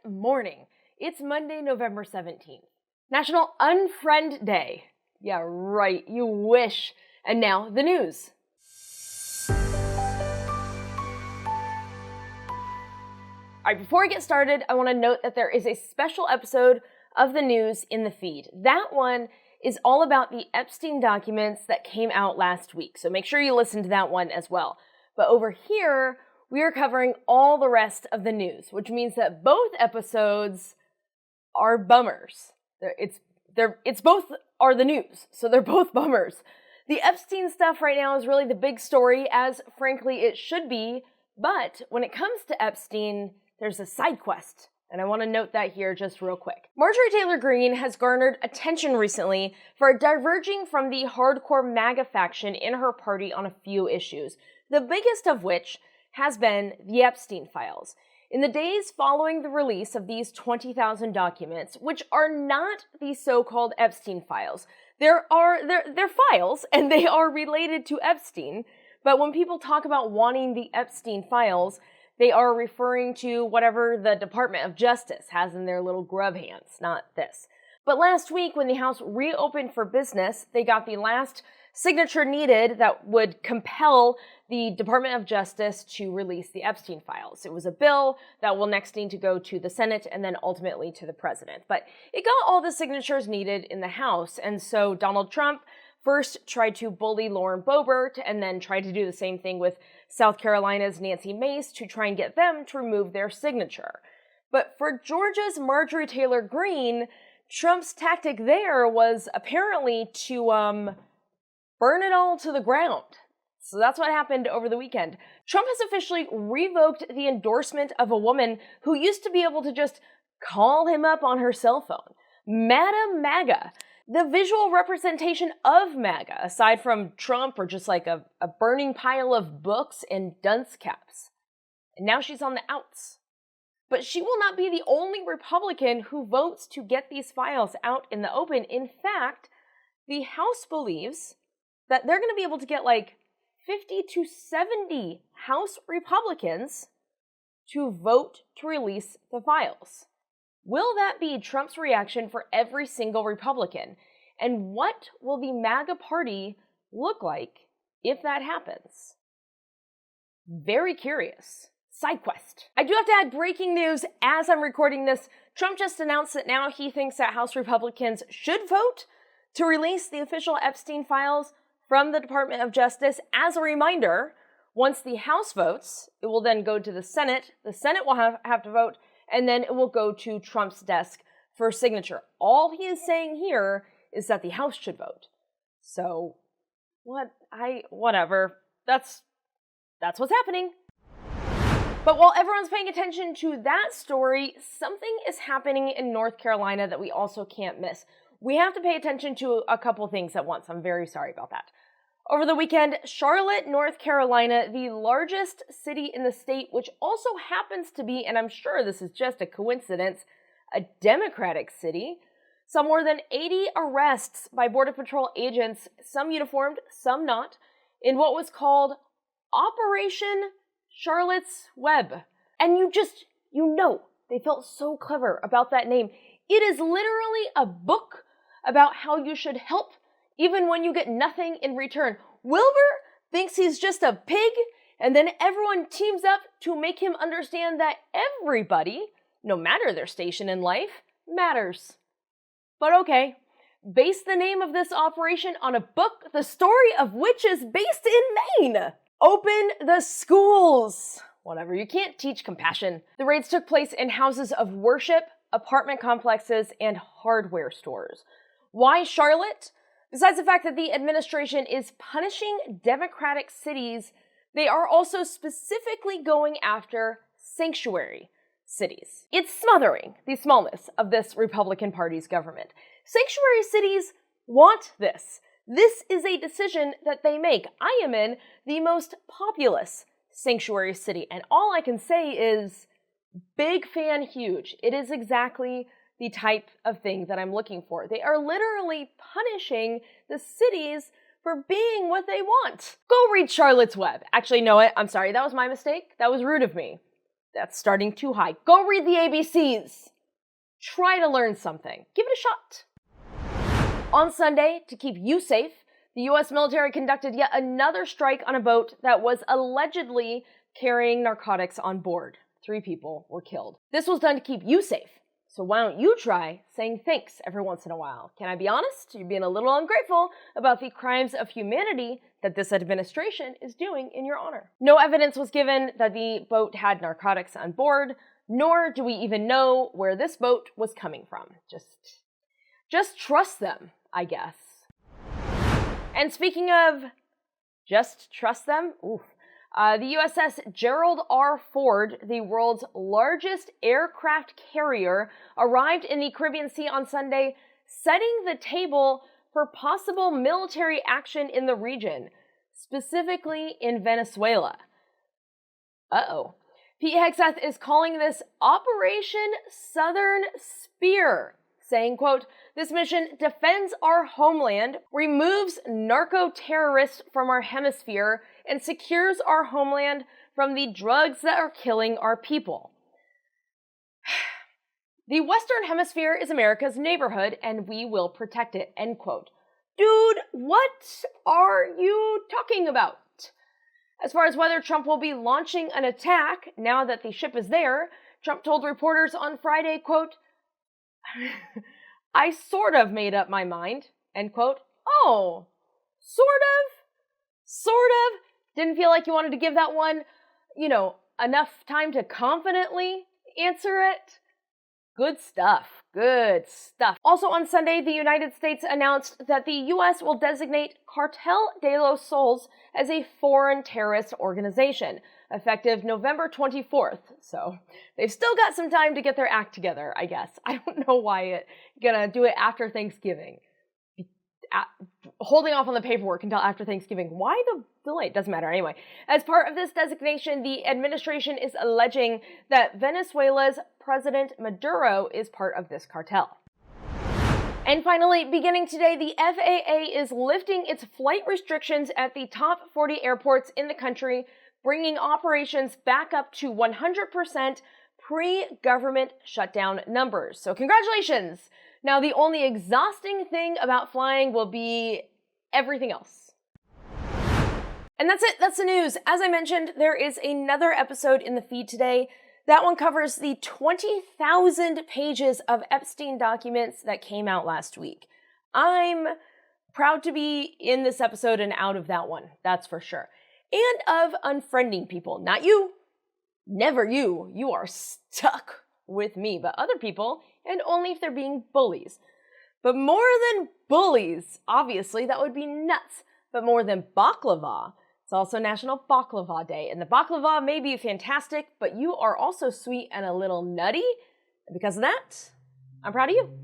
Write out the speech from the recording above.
morning. It's Monday, November 17th. National Unfriend Day. Yeah, right, you wish. And now, the news. Alright, before I get started, I want to note that there is a special episode of the news in the feed. That one is all about the Epstein documents that came out last week, so make sure you listen to that one as well. But over here, we are covering all the rest of the news, which means that both episodes are bummers. It's both are the news, so they're both bummers. The Epstein stuff right now is really the big story, as frankly it should be, but when it comes to Epstein, there's a side quest, and I want to note that here just real quick. Marjorie Taylor Greene has garnered attention recently for diverging from the hardcore MAGA faction in her party on a few issues, the biggest of which has been the Epstein files. In the days following the release of these 20,000 documents, which are not the so-called Epstein files, they're files, and they are related to Epstein, but when people talk about wanting the Epstein files, they are referring to whatever the Department of Justice has in their little grub hands, not this. But last week, when the House reopened for business, they got the last signature needed that would compel the Department of Justice to release the Epstein files. It was a bill that will next need to go to the Senate and then ultimately to the President. But it got all the signatures needed in the House, and so Donald Trump first tried to bully Lauren Boebert and then tried to do the same thing with South Carolina's Nancy Mace to try and get them to remove their signature. But for Georgia's Marjorie Taylor Greene, Trump's tactic there was apparently to burn it all to the ground. So that's what happened over the weekend. Trump has officially revoked the endorsement of a woman who used to be able to just call him up on her cell phone. Madam MAGA, the visual representation of MAGA, aside from Trump or just like a burning pile of books and dunce caps. And now she's on the outs. But she will not be the only Republican who votes to get these files out in the open. In fact, the House believes that they're going to be able to get like 50 to 70 House Republicans to vote to release the files. Will that be Trump's reaction for every single Republican? And what will the MAGA party look like if that happens? Very curious. Side quest. I do have to add breaking news as I'm recording this. Trump just announced that now he thinks that House Republicans should vote to release the official Epstein files from the Department of Justice. As a reminder, once the House votes, it will then go to the Senate. The Senate will have to vote, and then it will go to Trump's desk for signature. All he is saying here is that the House should vote. So, whatever. That's what's happening. But while everyone's paying attention to that story, something is happening in North Carolina that we also can't miss. We have to pay attention to a couple things at once. I'm very sorry about that. Over the weekend, Charlotte, North Carolina, the largest city in the state, which also happens to be, and I'm sure this is just a coincidence, a Democratic city, saw more than 80 arrests by Border Patrol agents, some uniformed, some not, in what was called Operation Charlotte's Web. And you know, they felt so clever about that name. It is literally a book about how you should help even when you get nothing in return. Wilbur thinks he's just a pig, and then everyone teams up to make him understand that everybody, no matter their station in life, matters. But okay, base the name of this operation on a book, the story of which is based in Maine. Open the schools. Whatever, you can't teach compassion. The raids took place in houses of worship, apartment complexes, and hardware stores. Why Charlotte? Besides the fact that the administration is punishing Democratic cities, they are also specifically going after sanctuary cities. It's smothering the smallness of this Republican Party's government. Sanctuary cities want this. This is a decision that they make. I am in the most populous sanctuary city, and all I can say is big fan, huge. It is exactly the type of thing that I'm looking for. They are literally punishing the cities for being what they want. Go read Charlotte's Web. Actually, no, I'm sorry, that was my mistake. That was rude of me. That's starting too high. Go read the ABCs. Try to learn something. Give it a shot. On Sunday, to keep you safe, the U.S. military conducted yet another strike on a boat that was allegedly carrying narcotics on board. 3 people were killed. This was done to keep you safe. So why don't you try saying thanks every once in a while? Can I be honest? You're being a little ungrateful about the crimes of humanity that this administration is doing in your honor. No evidence was given that the boat had narcotics on board, nor do we even know where this boat was coming from. Just trust them, I guess. And speaking of just trust them, the USS Gerald R. Ford, the world's largest aircraft carrier, arrived in the Caribbean Sea on Sunday, setting the table for possible military action in the region, specifically in Venezuela. Pete Hegseth is calling this Operation Southern Spear, saying, quote, "This mission defends our homeland, removes narco-terrorists from our hemisphere, and secures our homeland from the drugs that are killing our people. The Western Hemisphere is America's neighborhood, and we will protect it," end quote. Dude, what are you talking about? As far as whether Trump will be launching an attack now that the ship is there, Trump told reporters on Friday, quote, "I sort of made up my mind," end quote. Oh, sort of? Didn't feel like you wanted to give that one, enough time to confidently answer it? Good stuff. Also on Sunday, the United States announced that the U.S. will designate Cartel de los Soles as a foreign terrorist organization, effective November 24th. So they've still got some time to get their act together, I guess. I don't know why it's gonna do it after Thanksgiving. Holding off on the paperwork until after Thanksgiving. Why the delay? It doesn't matter anyway. As part of this designation, the administration is alleging that Venezuela's President Maduro is part of this cartel. And finally, beginning today, the FAA is lifting its flight restrictions at the top 40 airports in the country, bringing operations back up to 100% pre-government shutdown numbers. So congratulations! Now, the only exhausting thing about flying will be everything else. And that's it. That's the news. As I mentioned, there is another episode in the feed today. That one covers the 20,000 pages of Epstein documents that came out last week. I'm proud to be in this episode and out of that one, that's for sure. And of unfriending people. Not you. Never you. You are stuck with me, but other people, and only if they're being bullies. But more than bullies, obviously, that would be nuts. But more than baklava, it's also National Baklava Day. And the baklava may be fantastic, but you are also sweet and a little nutty. And because of that, I'm proud of you.